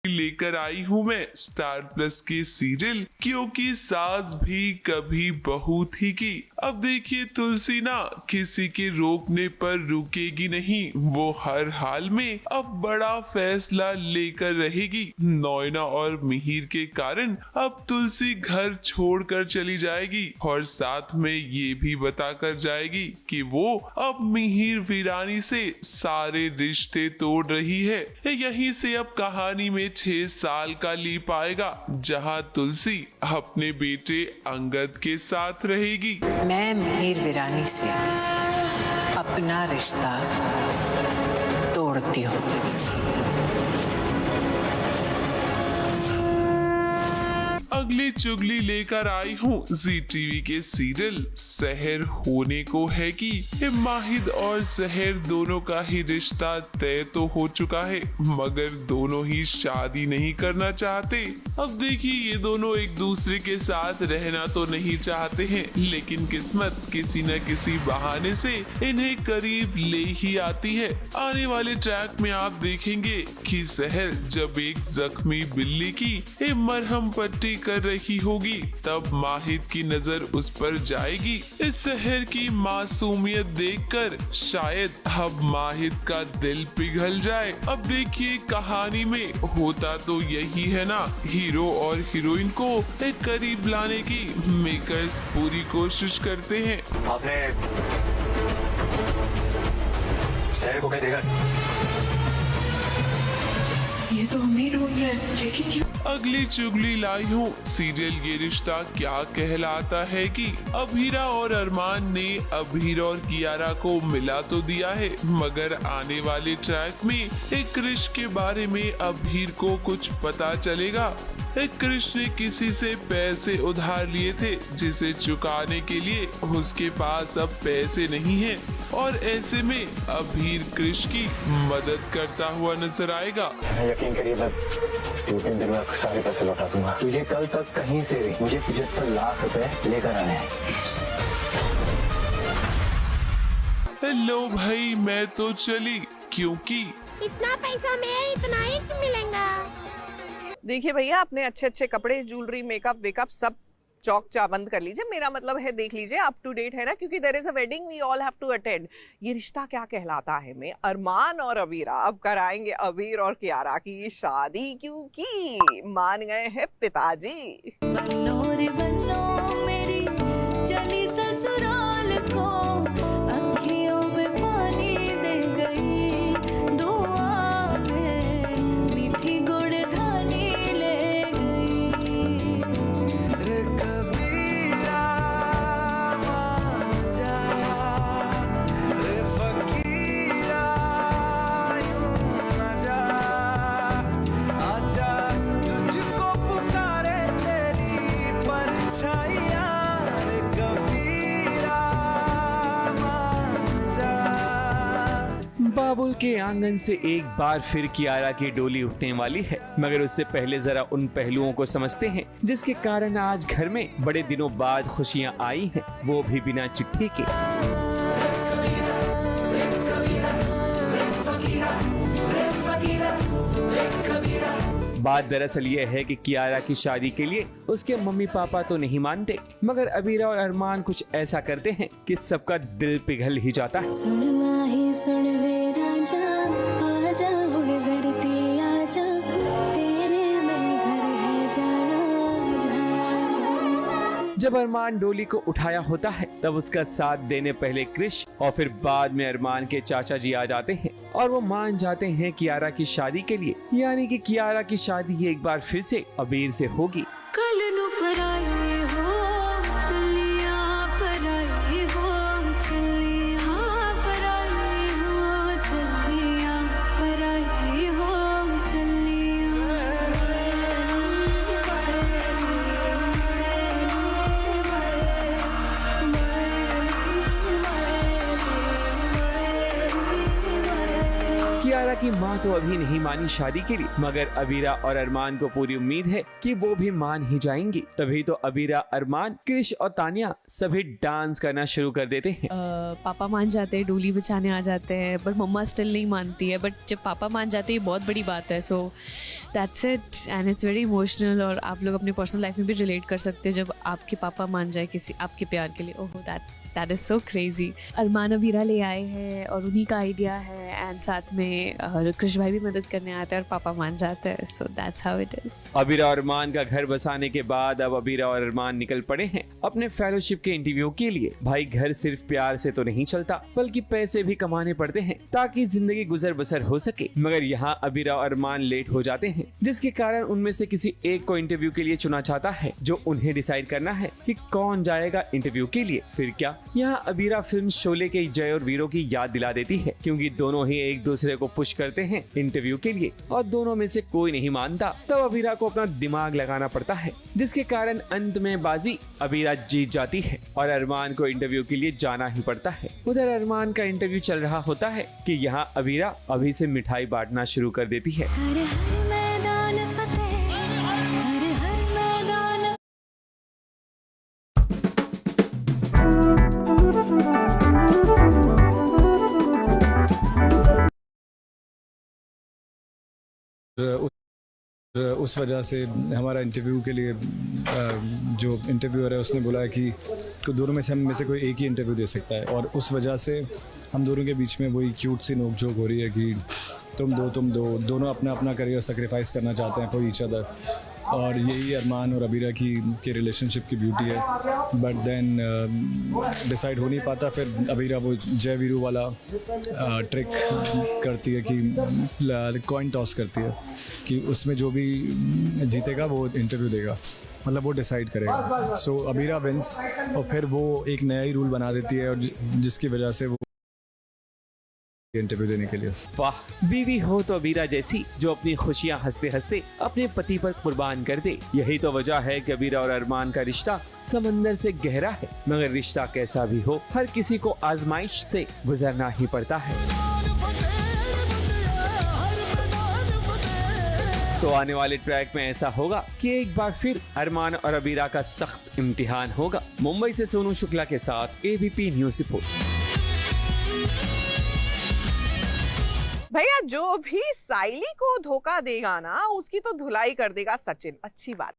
लेकर आई हूँ मैं स्टार प्लस के सीरियल क्योंकि सास भी कभी बहू थी की। अब देखिए तुलसी ना किसी के रोकने पर रुकेगी नहीं, वो हर हाल में अब बड़ा फैसला लेकर रहेगी। नोएना और मिहिर के कारण अब तुलसी घर छोड़कर चली जाएगी और साथ में ये भी बताकर जाएगी कि वो अब मिहिर वीरानी से सारे रिश्ते तोड़ रही है। यहीं से अब कहानी में 6 साल का लीप आएगा जहां तुलसी अपने बेटे अंगद के साथ रहेगी। मैं मिहिर वीरानी से अपना रिश्ता तोड़ती हूँ। अगली चुगली लेकर आई हूँ जी टीवी के सीरियल सहर होने को है कि माहिद और सहर दोनों का ही रिश्ता तय तो हो चुका है, मगर दोनों ही शादी नहीं करना चाहते। अब देखिए ये दोनों एक दूसरे के साथ रहना तो नहीं चाहते हैं, लेकिन किस्मत किसी न किसी बहाने से इन्हें करीब ले ही आती है। आने वाले ट्रैक में आप देखेंगे कि सहर जब एक जख्मी बिल्ली की मरहम पट्टी कर रही होगी तब माहिद की नजर उस पर जाएगी। इस सहर की मासूमियत देखकर शायद अब माहिद का दिल पिघल जाए। अब देखिए कहानी में होता तो यही है ना, हीरो और हीरोइन को एक करीब लाने की मेकर्स पूरी कोशिश करते हैं। आपने सहर को क्या देखा? ये तो हम ही ढूंढ रहे हैं, लेकिन क्यों? अगली चुगली लाई हूँ सीरियल ये रिश्ता क्या कहलाता है कि अभीरा और अरमान ने अभीर और कियारा को मिला तो दिया है, मगर आने वाले ट्रैक में एक क्रिश के बारे में अभीर को कुछ पता चलेगा। एक क्रिश ने किसी से पैसे उधार लिए थे जिसे चुकाने के लिए उसके पास अब पैसे नहीं है और ऐसे में अभीर क्रिश की मदद करता हुआ नजर आएगा। यकीन करिए मैं 2-3 दिन में आपको सारे पैसे लौटा दूंगा। तुझे कल तक कहीं से भी मुझे 75 लाख रुपए लेकर आने हैं। हेलो भाई मैं तो चली, क्योंकि इतना पैसा में इतना ही मिलेगा। देखिए भैया अपने अच्छे अच्छे कपड़े, ज्वेलरी, मेकअप वेकअप सब चौक चाबंद कर लीजिए। मेरा मतलब है देख लीजिए अप टू डेट है ना, क्योंकि there is a wedding we all have to attend. ये रिश्ता क्या कहलाता है में अरमान और अबीरा अब कराएंगे अबीर और कियारा की शादी, क्योंकि मान गए हैं पिताजी। बन्नो रे बन्नो मेरी चली ससुराल को, अखियों में पानी दे गई, दुआ में मीठी गुड़ धानी ले गई। रे कबीरा मान जा, रे फकीरा यूं ना जा, आजा तुझको पुकारे तेरी परछाइयाँ, रे कबीरा मान जा। बाबुल के आंगन से एक बार फिर कियारा की डोली उठने वाली है, मगर उससे पहले जरा उन पहलुओं को समझते हैं जिसके कारण आज घर में बड़े दिनों बाद खुशियां आई हैं, वो भी बिना चिट्ठी के। बात दरअसल ये है कि कियारा की शादी के लिए उसके मम्मी पापा तो नहीं मानते, मगर अबीरा और अरमान कुछ ऐसा करते हैं कि सबका दिल पिघल ही जाता है। सुन माही सुन वे राजा, आजा उड़ धरती आजा, तेरे में घर है जाना जा। जब अरमान डोली को उठाया होता है तब उसका साथ देने पहले क्रिश और फिर बाद में अरमान के चाचा जी आ जाते हैं और वो मान जाते हैं कियारा की शादी के लिए, यानी कि कियारा की शादी एक बार फिर से अबीर से होगी। कल नु पराई हो चलिया, पराई हो चलिया, पराई हो चलिया, पराई हो कियारा की माँ तो अभी नहीं मानी शादी के लिए, मगर अबीरा और अरमान को पूरी उम्मीद है कि वो भी मान ही जाएंगी। तभी तो अबीरा, अरमान, क्रिश और तानिया सभी डांस करना शुरू कर देते हैं। पापा मान जाते हैं, डोली बिछाने आ जाते हैं, बट मम्मा स्टिल नहीं मानती है। बट जब पापा मान जाते हैं, बहुत बड़ी बात है। So that's it and it's very emotional. और आप लोग अपने पर्सनल लाइफ में भी रिलेट कर सकते हैं जब आपके पापा मान जाए किसी आपके प्यार के लिए। Oh that is so crazy. Armaan Abeera ले आए हैं और उन्हीं का आइडिया है, एंड साथ में कृष भाई भी मदद करने आते हैं और पापा मान जाते हैं। So that's how it is. Abira और अरमान का घर बसाने के बाद अब अबीरा और अरमान निकल पड़े हैं अपने फेलोशिप के इंटरव्यू के लिए। भाई, घर सिर्फ प्यार से तो नहीं चलता, बल्कि पैसे भी कमाने पड़ते हैं ताकि जिंदगी गुजर बसर हो सके। मगर यहाँ अबीरा और अरमान लेट हो जाते हैं, जिसके कारण उनमें से किसी एक को इंटरव्यू के लिए चुना जाता है, जो उन्हें डिसाइड करना है कि कौन जाएगा इंटरव्यू के लिए। फिर क्या, यहाँ अबीरा फिल्म शोले के जय और वीरों की याद दिला देती है, क्योंकि दोनों ही एक दूसरे को पुश करते हैं इंटरव्यू के लिए और दोनों में से कोई नहीं मानता। तब अबीरा को अपना दिमाग लगाना पड़ता है, जिसके कारण अंत में बाजी अबीरा जीत जाती है और अरमान को इंटरव्यू के लिए जाना ही पड़ता है। उधर अरमान का इंटरव्यू चल रहा होता है कि यहाँ अबीरा अभी से मिठाई बांटना शुरू कर देती है। हर हर मैदान फतेह, हर हर मैदान उस वजह से हमारा इंटरव्यू के लिए जो इंटरव्यूअर है उसने बोला है कि दोनों में से हम में से कोई एक ही इंटरव्यू दे सकता है। और उस वजह से हम दोनों के बीच में वही क्यूट सी नोकझोंक हो रही है कि तुम दो दोनों अपना अपना करियर सेक्रीफाइस करना चाहते हैं फॉर ईच अदर। और यही अरमान और अबीरा के रिलेशनशिप की ब्यूटी है। बट देन डिसाइड हो नहीं पाता। फिर अबीरा वो जय वीरू वाला ट्रिक करती है कि कॉइन टॉस करती है कि उसमें जो भी जीतेगा वो इंटरव्यू देगा, मतलब वो डिसाइड करेगा। सो अबीरा विंस और फिर वो एक नया ही रूल बना देती है और जिसकी वजह से वो इंटरव्यू देने के लिए। वाह, बीवी हो तो अबीरा जैसी, जो अपनी खुशियां हंसते हंसते अपने पति पर कुर्बान कर दे। यही तो वजह है कि अबीरा और अरमान का रिश्ता समंदर से गहरा है। मगर रिश्ता कैसा भी हो, हर किसी को आजमाइश से गुजरना ही पड़ता है। तो आने वाले ट्रैक में ऐसा होगा कि एक बार फिर अरमान और अबीरा का सख्त इम्तिहान होगा। मुंबई से सोनू शुक्ला के साथ एबीपी न्यूज रिपोर्ट। भैया, जो भी साइली को धोखा देगा ना, उसकी तो धुलाई कर देगा सचिन। अच्छी बात।